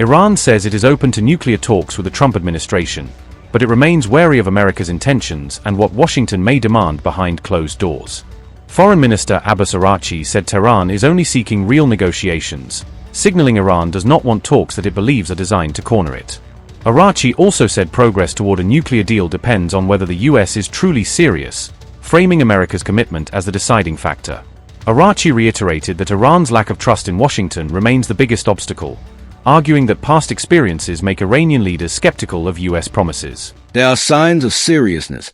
Iran says it is open to nuclear talks with the Trump administration, but it remains wary of America's intentions and what Washington may demand behind closed doors. Foreign Minister Abbas Araghchi said Tehran is only seeking real negotiations, signaling Iran does not want talks that it believes are designed to corner it. Araghchi also said progress toward a nuclear deal depends on whether the US is truly serious, framing America's commitment as the deciding factor. Araghchi reiterated that Iran's lack of trust in Washington remains the biggest obstacle, arguing that past experiences make Iranian leaders skeptical of US promises. There are signs of seriousness,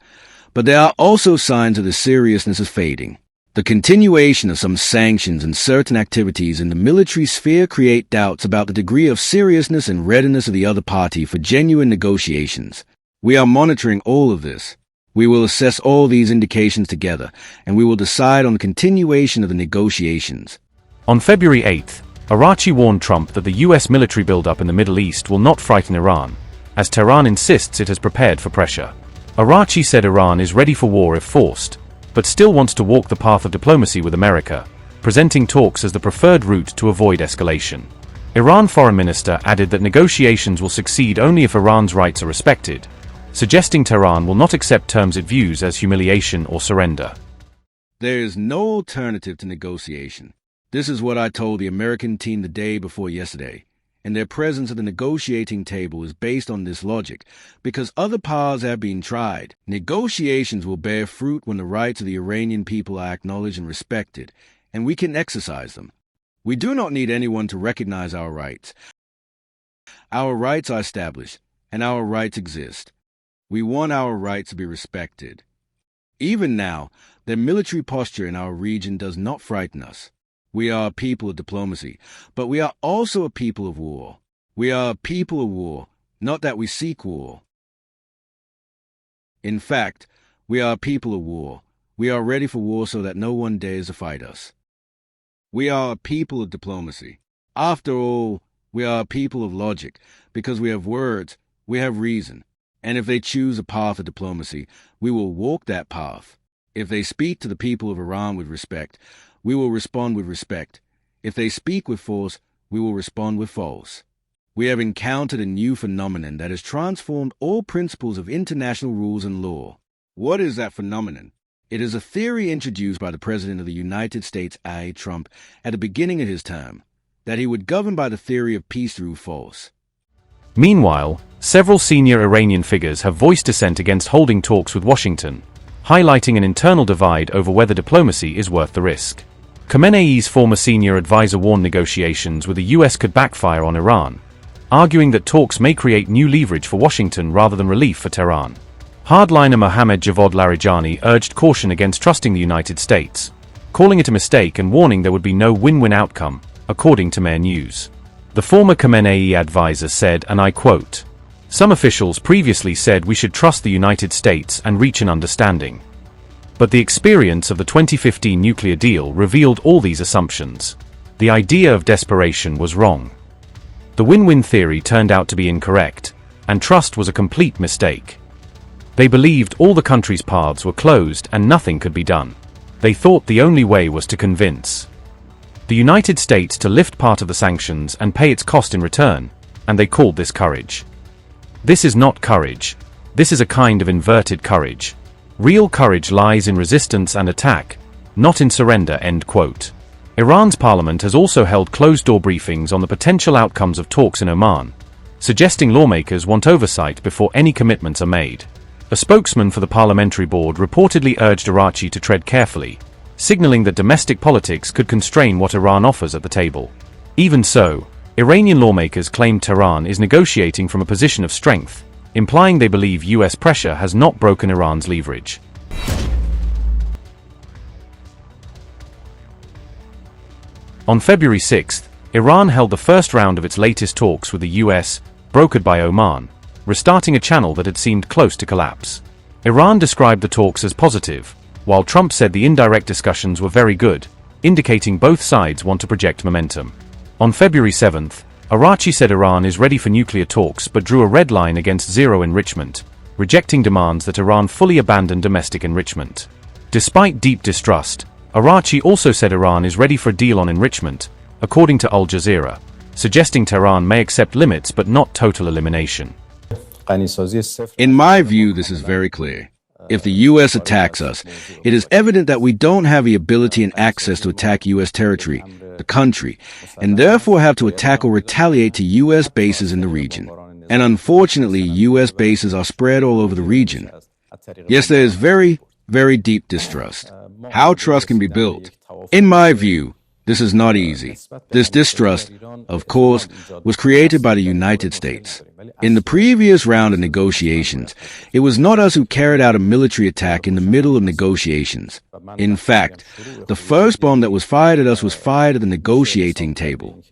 but there are also signs that the seriousness is fading. The continuation of some sanctions and certain activities in the military sphere create doubts about the degree of seriousness and readiness of the other party for genuine negotiations. We are monitoring all of this. We will assess all these indications together, and we will decide on the continuation of the negotiations. On February 8th, Araghchi warned Trump that the US military buildup in the Middle East will not frighten Iran, as Tehran insists it has prepared for pressure. Araghchi said Iran is ready for war if forced, but still wants to walk the path of diplomacy with America, presenting talks as the preferred route to avoid escalation. Iran Foreign Minister added that negotiations will succeed only if Iran's rights are respected, suggesting Tehran will not accept terms it views as humiliation or surrender. There is no alternative to negotiation. This is what I told the American team the day before yesterday, and their presence at the negotiating table is based on this logic, because other powers have been tried. Negotiations will bear fruit when the rights of the Iranian people are acknowledged and respected, and we can exercise them. We do not need anyone to recognize our rights. Our rights are established, and our rights exist. We want our rights to be respected. Even now, their military posture in our region does not frighten us. We are a people of diplomacy, but we are also a people of war. We are a people of war, not that we seek war. In fact, we are a people of war. We are ready for war so that no one dares to fight us. We are a people of diplomacy. After all, we are a people of logic, because we have words, we have reason. And if they choose a path of diplomacy, we will walk that path. If they speak to the people of Iran with respect, we will respond with respect. If they speak with force, we will respond with force. We have encountered a new phenomenon that has transformed all principles of international rules and law. What is that phenomenon? It is a theory introduced by the President of the United States, Trump, at the beginning of his term, that he would govern by the theory of peace through force. Meanwhile, several senior Iranian figures have voiced dissent against holding talks with Washington, highlighting an internal divide over whether diplomacy is worth the risk. Khamenei's former senior advisor warned negotiations with the US could backfire on Iran, arguing that talks may create new leverage for Washington rather than relief for Tehran. Hardliner Mohammad Javad Larijani urged caution against trusting the United States, calling it a mistake and warning there would be no win-win outcome, according to Mehr News. The former Khamenei advisor said, and I quote, "Some officials previously said we should trust the United States and reach an understanding. But the experience of the 2015 nuclear deal revealed all these assumptions. The idea of desperation was wrong. The win-win theory turned out to be incorrect, and trust was a complete mistake. They believed all the countries' paths were closed and nothing could be done. They thought the only way was to convince the United States to lift part of the sanctions and pay its cost in return, and they called this courage. This is not courage. This is a kind of inverted courage. Real courage lies in resistance and attack, not in surrender." End quote. Iran's parliament has also held closed-door briefings on the potential outcomes of talks in Oman, suggesting lawmakers want oversight before any commitments are made. A spokesman for the parliamentary board reportedly urged Araghchi to tread carefully, signaling that domestic politics could constrain what Iran offers at the table. Even so, Iranian lawmakers claim Tehran is negotiating from a position of strength, implying they believe US pressure has not broken Iran's leverage. On February 6th, Iran held the first round of its latest talks with the US, brokered by Oman, restarting a channel that had seemed close to collapse. Iran described the talks as positive, while Trump said the indirect discussions were very good, indicating both sides want to project momentum. On February 7th, Araghchi said Iran is ready for nuclear talks but drew a red line against zero enrichment, rejecting demands that Iran fully abandon domestic enrichment. Despite deep distrust, Araghchi also said Iran is ready for a deal on enrichment, according to Al Jazeera, suggesting Tehran may accept limits but not total elimination. In my view, this is very clear. If the U.S. attacks us, it is evident that we don't have the ability and access to attack U.S. territory, the country, and therefore have to attack or retaliate to U.S. bases in the region. And unfortunately, U.S. bases are spread all over the region. Yes, there is very, very deep distrust. How trust can be built? In my view, this is not easy. This distrust, of course, was created by the United States. In the previous round of negotiations, it was not us who carried out a military attack in the middle of negotiations. In fact, the first bomb that was fired at us was fired at the negotiating table.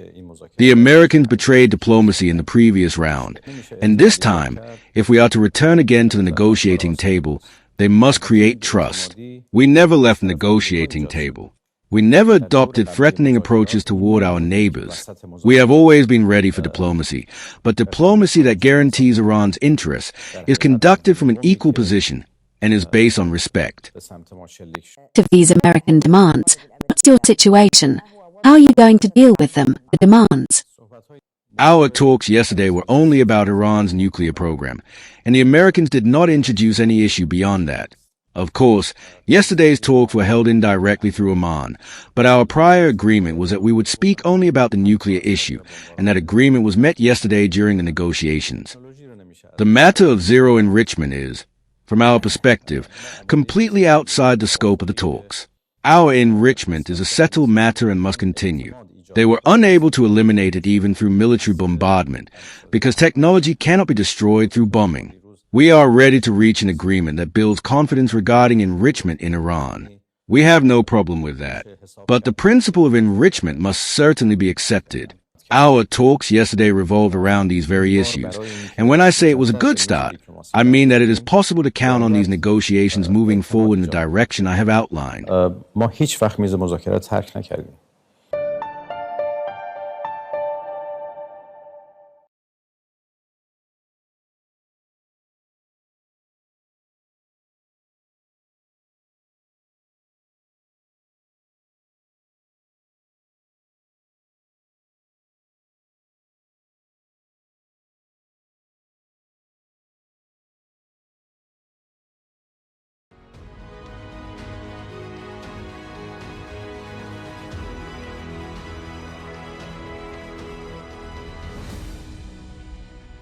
The Americans betrayed diplomacy in the previous round, and this time, if we are to return again to the negotiating table, they must create trust. We never left the negotiating table. We never adopted threatening approaches toward our neighbors. We have always been ready for diplomacy, but diplomacy that guarantees Iran's interests is conducted from an equal position and is based on respect. Of these American demands, what's your situation? How are you going to deal with them, the demands? Our talks yesterday were only about Iran's nuclear program, and the Americans did not introduce any issue beyond that. Of course, yesterday's talks were held indirectly through Oman, but our prior agreement was that we would speak only about the nuclear issue, and that agreement was met yesterday during the negotiations. The matter of zero enrichment is, from our perspective, completely outside the scope of the talks. Our enrichment is a settled matter and must continue. They were unable to eliminate it even through military bombardment, because technology cannot be destroyed through bombing. We are ready to reach an agreement that builds confidence regarding enrichment in Iran. We have no problem with that. But the principle of enrichment must certainly be accepted. Our talks yesterday revolved around these very issues. And when I say it was a good start, I mean that it is possible to count on these negotiations moving forward in the direction I have outlined.